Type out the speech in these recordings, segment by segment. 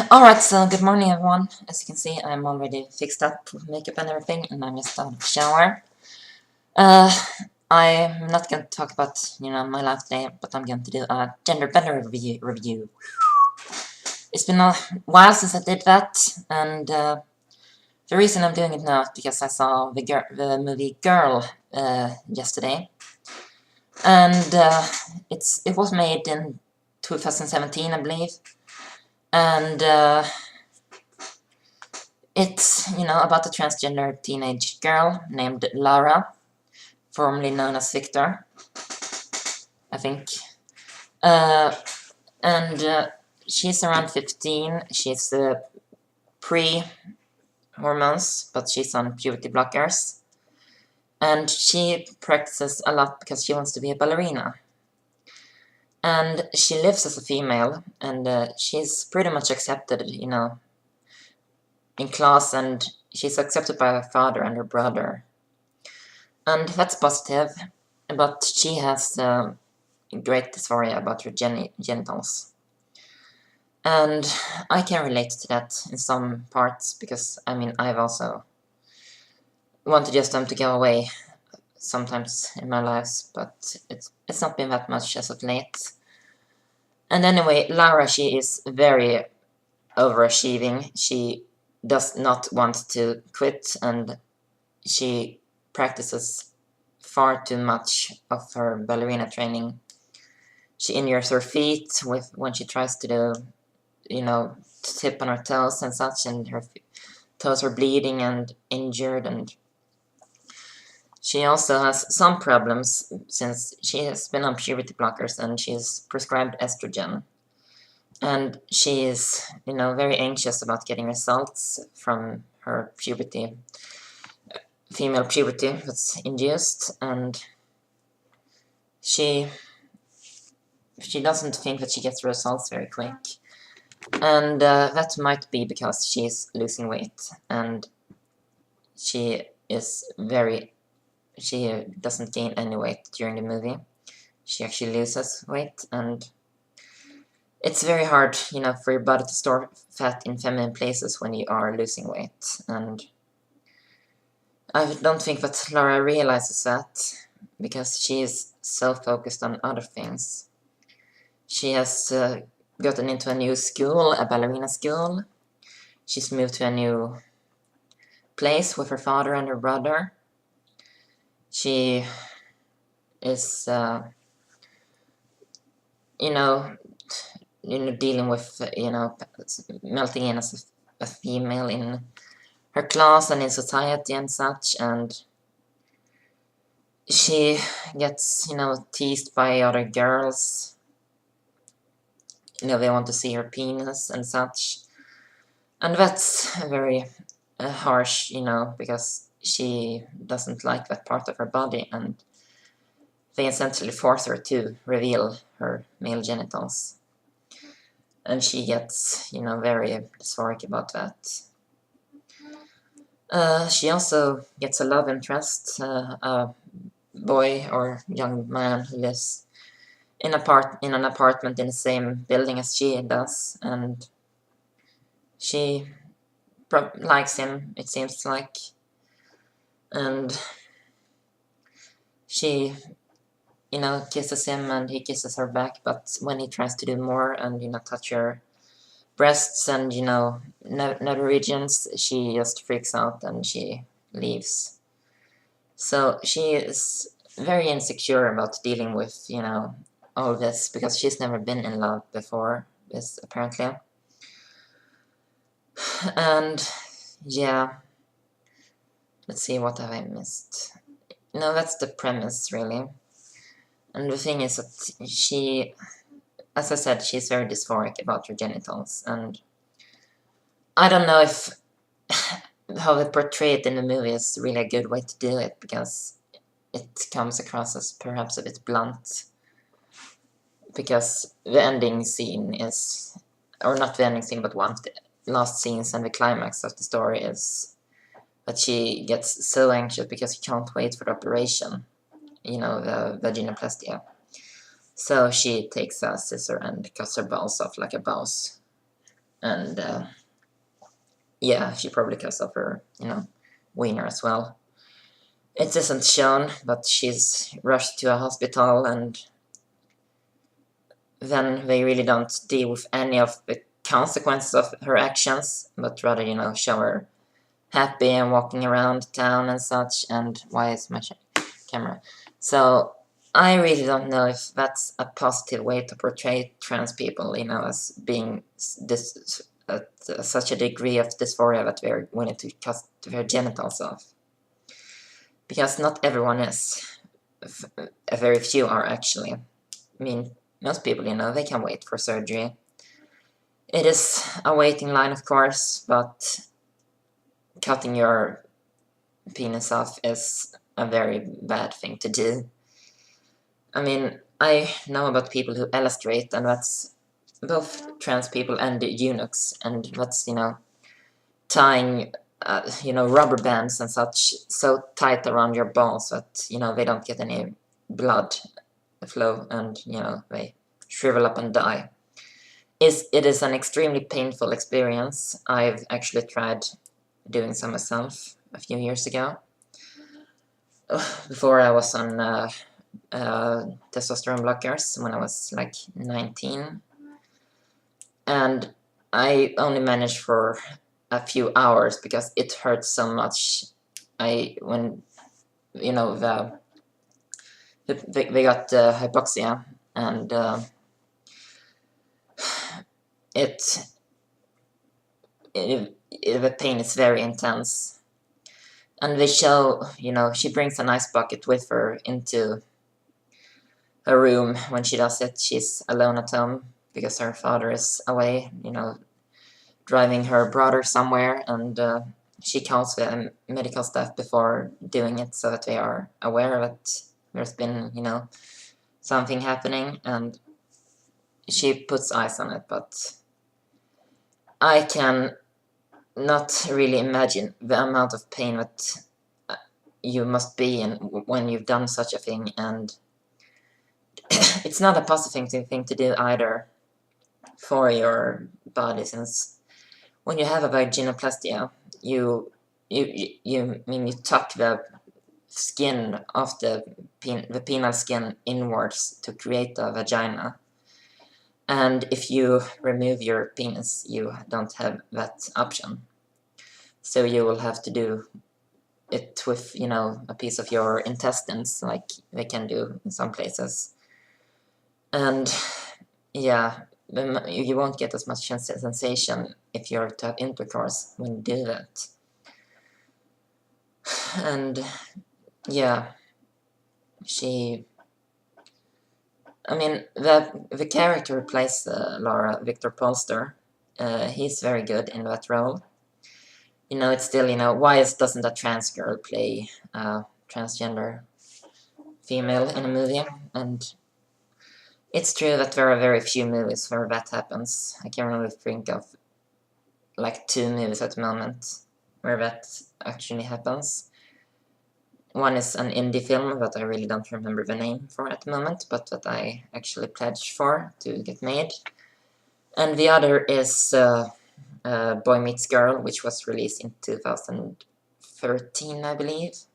Alright, so good morning everyone. As you can see, I'm already fixed up with makeup and everything, and I'm just out of the shower. Uh, I'm not going to talk about, my life today, but I'm going to do a gender bender review. It's been a while since I did that, and the reason I'm doing it now is because I saw the movie Girl yesterday. And it was made in 2017, I believe. And it's, about a transgender teenage girl named Lara, formerly known as Victor, I think. And she's around 15. She's pre-hormones, but she's on puberty blockers. And she practices a lot because she wants to be a ballerina. And she lives as a female, and she's pretty much accepted, in class, and she's accepted by her father and her brother. And that's positive, but she has great dysphoria about her genitals. And I can relate to that in some parts, because, I've also wanted just them to go away sometimes in my lives, but it's not been that much as of late. And anyway, Lara, she is very overachieving. She does not want to quit, and she practices far too much of her ballerina training. She injures her feet when she tries to do, tip on her toes and such, and her toes are bleeding and injured, and she also has some problems since she has been on puberty blockers and she is prescribed estrogen. And she is, very anxious about getting results from her puberty, female puberty that's induced, and she doesn't think that she gets results very quick. And that might be because she's losing weight, and she doesn't gain any weight during the movie. She actually loses weight, and it's very hard, for your body to store fat in feminine places when you are losing weight. And I don't think that Lara realizes that, because she is so focused on other things. She has gotten into a new school, a ballerina school. She's moved to a new place with her father and her brother. She is, dealing with, melting in as a female in her class and in society and such, and she gets, teased by other girls. They want to see her penis and such, and that's very harsh, because she doesn't like that part of her body, and they essentially force her to reveal her male genitals. And she gets, very dysphoric about that. She also gets a love interest, a boy or young man who lives in an apartment in the same building as she does, and she likes him, it seems like. And she, kisses him and he kisses her back, but when he tries to do more and, touch her breasts and, nether regions, she just freaks out and she leaves. So she is very insecure about dealing with, all this, because she's never been in love before this, apparently. And, yeah. Let's see, what have I missed? No, that's the premise, really. And the thing is that she, as I said, she's very dysphoric about her genitals, and I don't know if how they portray it in the movie is really a good way to do it, because it comes across as perhaps a bit blunt, because the ending scene is, or not the ending scene, but one of the last scenes and the climax of the story is that she gets so anxious because she can't wait for the operation, the vaginoplasty. So she takes a scissor and cuts her balls off like a boss. and yeah, she probably cuts off her, wiener as well. It isn't shown, but she's rushed to a hospital, and then they really don't deal with any of the consequences of her actions, but rather, show her happy and walking around town and such. And why is my camera? So I really don't know if that's a positive way to portray trans people, as being this at such a degree of dysphoria that they're willing to cut their genitals off. Because not everyone is. Very few are actually. I mean, most people, they can wait for surgery. It is a waiting line, of course, but cutting your penis off is a very bad thing to do. I mean, I know about people who illustrate, and that's both trans people and eunuchs, and that's, tying, rubber bands and such so tight around your balls that, they don't get any blood flow, and, they shrivel up and die. It is an extremely painful experience. I've actually tried doing so myself a few years ago. Before I was on testosterone blockers when I was like 19. And I only managed for a few hours because it hurt so much. When they got hypoxia, and the pain is very intense. And they show, she brings an ice bucket with her into her room when she does it. She's alone at home because her father is away, driving her brother somewhere, and she calls the medical staff before doing it so that they are aware that there's been, something happening, and she puts ice on it. But I can not really imagine the amount of pain that you must be in when you've done such a thing, and it's not a positive thing to do either for your body, since when you have a vaginoplastia, you tuck the skin of the penile skin inwards to create a vagina. And if you remove your penis, you don't have that option. So you will have to do it with, a piece of your intestines, like they can do in some places. And yeah, you won't get as much sensation if you're to have intercourse when you do that. And yeah, the character who plays Lara, Victor Polster, he's very good in that role. It's still, why doesn't a trans girl play a transgender female in a movie? And it's true that there are very few movies where that happens. I can really think of like 2 movies at the moment where that actually happens. One is an indie film that I really don't remember the name for at the moment, but that I actually pledged for to get made. And the other is Boy Meets Girl, which was released in 2013, I believe.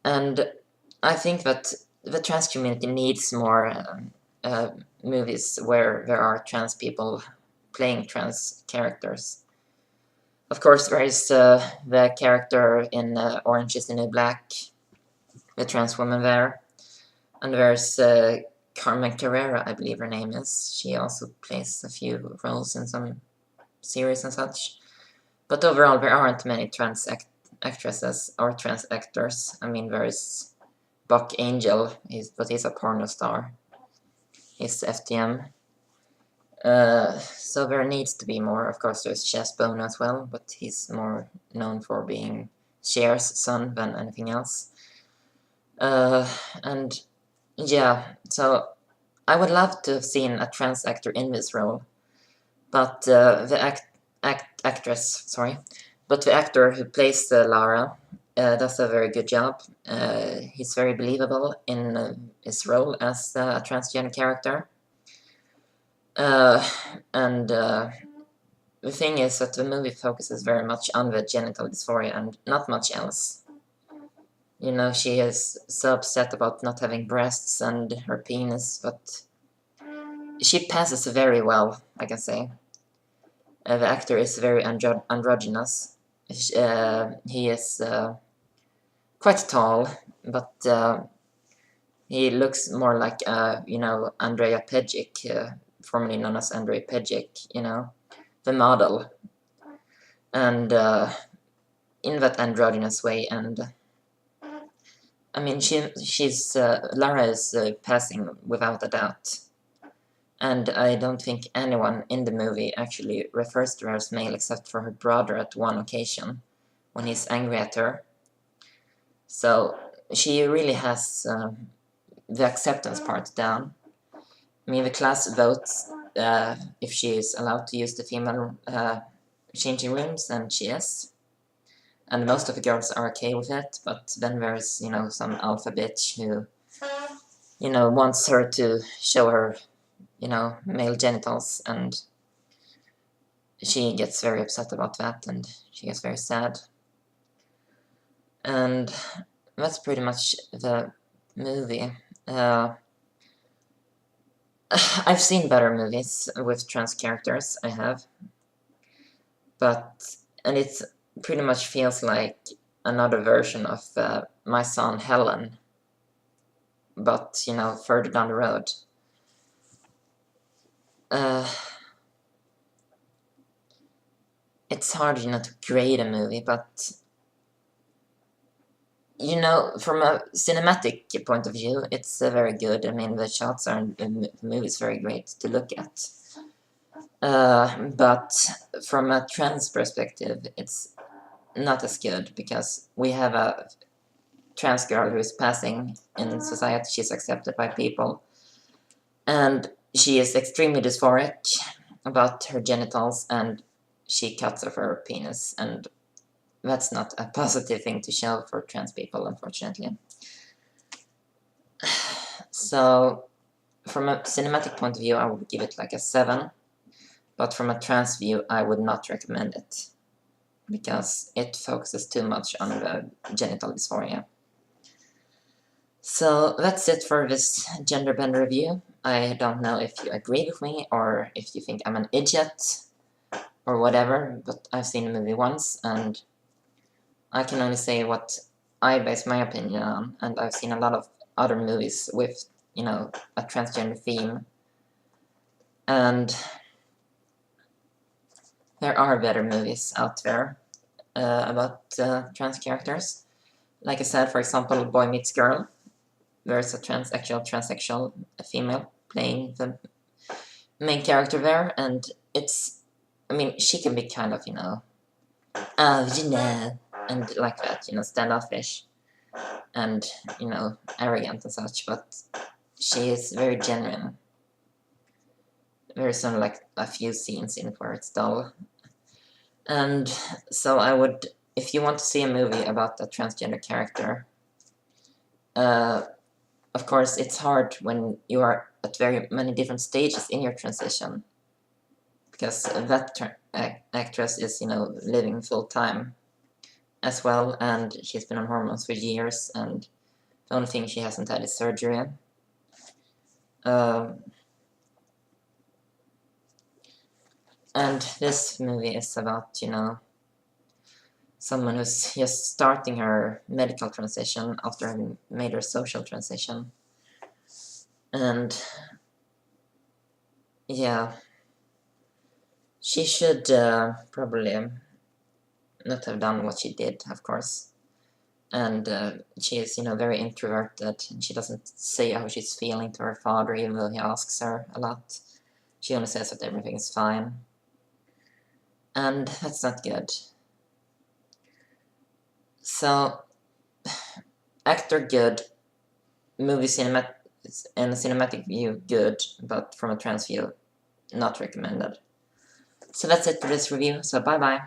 And I think that the trans community needs more movies where there are trans people playing trans characters. Of course, there is the character in Orange is the New Black, the trans woman there. And there's Carmen Carrera, I believe her name is. She also plays a few roles in some series and such. But overall, there aren't many trans actresses or trans actors. I mean, there's Buck Angel, but he's a porno star. He's FTM. So there needs to be more. Of course, there's Chess Bone as well, but he's more known for being Cher's son than anything else. And yeah, so I would love to have seen a trans actor in this role, but the actor who plays Lara does a very good job. He's very believable in his role as a transgender character. And the thing is that the movie focuses very much on the genital dysphoria and not much else. You know, she is so upset about not having breasts and her penis, but she passes very well, I can say. The actor is very androgynous. He is quite tall, but he looks more like, you know, Andrea Pejic, formerly known as Andrea Pejic, you know, the model. And in that androgynous way, and I mean, she's Lara is passing without a doubt. And I don't think anyone in the movie actually refers to her as male except for her brother at one occasion, when he's angry at her. So she really has the acceptance part down. I mean, the class votes if she is allowed to use the female changing rooms, and she is. And most of the girls are okay with it, but then there's, you know, some alpha bitch who, you know, wants her to show her, you know, male genitals, and she gets very upset about that, and she gets very sad. And that's pretty much the movie. I've seen better movies with trans characters, I have. And it pretty much feels like another version of My Son Helen, but, you know, further down the road. It's hard, you know, to grade a movie, but, you know, from a cinematic point of view, it's very good. I mean, the shots are, the movie is very great to look at. But from a trans perspective, it's not as good, because we have a trans girl who is passing in society. She's accepted by people, and she is extremely dysphoric about her genitals, and she cuts off her penis, and that's not a positive thing to show for trans people, unfortunately. So, from a cinematic point of view, I would give it like a 7, but from a trans view, I would not recommend it, because it focuses too much on the genital dysphoria. So that's it for this gender bender review. I don't know if you agree with me, or if you think I'm an idiot, or whatever, but I've seen the movie once, and I can only say what I base my opinion on, and I've seen a lot of other movies with, you know, a transgender theme, and there are better movies out there about trans characters. Like I said, for example, Boy Meets Girl. There's a transsexual female playing the main character there, and it's, I mean, she can be kind of, you know, oh, you know, and like that, you know, standoffish, and, you know, arrogant and such, but she is very genuine. There's only like a few scenes in it where it's dull. And so I would, if you want to see a movie about a transgender character, of course, it's hard when you are at very many different stages in your transition, because that actress is, you know, living full-time as well, and she's been on hormones for years, and the only thing she hasn't had is surgery. And this movie is about, you know, someone who's just starting her medical transition after having made her social transition. And yeah, she should probably not have done what she did, of course. And she is, you know, very introverted, and she doesn't say how she's feeling to her father, even though he asks her a lot. She only says that everything is fine. And that's not good. So, actor good, movie in a cinematic view good, but from a trans view, not recommended. So that's it for this review, so bye bye.